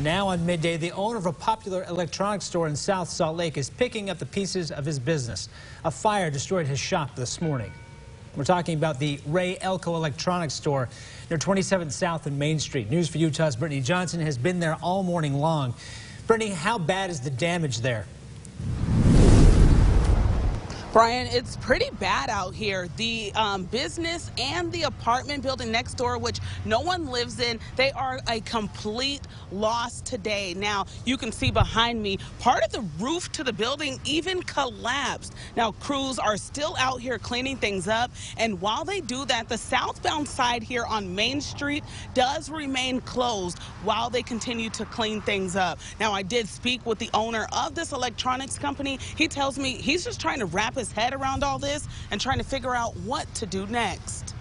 Now on midday, the owner of a popular electronics store in South Salt Lake is picking up the pieces of his business. A fire destroyed his shop this morning. We're talking about the Ray Elko Electronics store near 27th South and Main Street. News for Utah's Brittany Johnson has been there all morning long. Brittany, how bad is the damage there? Brian, it's pretty bad out here. The business and the apartment building next door, which no one lives in, they are a complete loss today. Now, you can see behind me, part of the roof to the building even collapsed. Now, crews are still out here cleaning things up, and while they do that, the southbound side here on Main Street does remain closed while they continue to clean things up. Now, I did speak with the owner of this electronics company. He tells me he's just trying to wrap his head around all this and trying to figure out what to do next.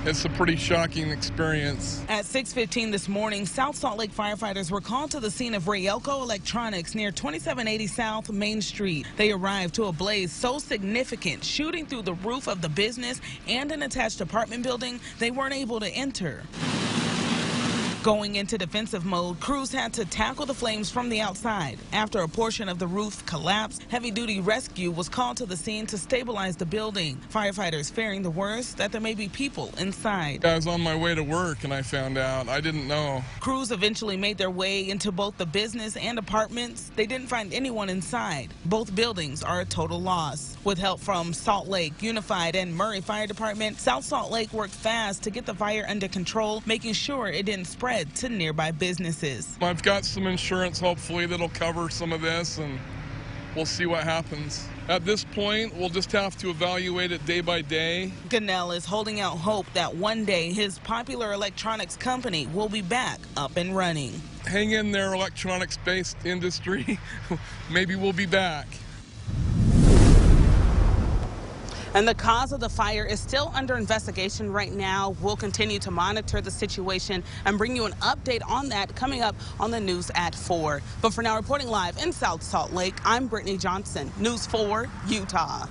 It's a pretty shocking experience. At 6:15 this morning, South Salt Lake firefighters were called to the scene of Ray Elko Electronics near 2780 South Main Street. They arrived to a blaze so significant, shooting through the roof of the business and an attached apartment building, they weren't able to enter. Going into defensive mode, crews had to tackle the flames from the outside. After a portion of the roof collapsed, heavy-duty rescue was called to the scene to stabilize the building. Firefighters fearing the worst, that there may be people inside. I was on my way to work and I found out. I didn't know. Crews eventually made their way into both the business and apartments. They didn't find anyone inside. Both buildings are a total loss. With help from Salt Lake, Unified, and Murray Fire Department, South Salt Lake worked fast to get the fire under control, making sure it didn't spread to nearby businesses. I've got some insurance, hopefully, that'll cover some of this, and we'll see what happens. At this point, we'll just have to evaluate it day by day. Gunnell is holding out hope that one day his popular electronics company will be back up and running. Hang in there, electronics-based industry. Maybe we'll be back. And the cause of the fire is still under investigation right now. We'll continue to monitor the situation and bring you an update on that coming up on the news at 4. But for now, reporting live in South Salt Lake, I'm Brittany Johnson, News 4 Utah.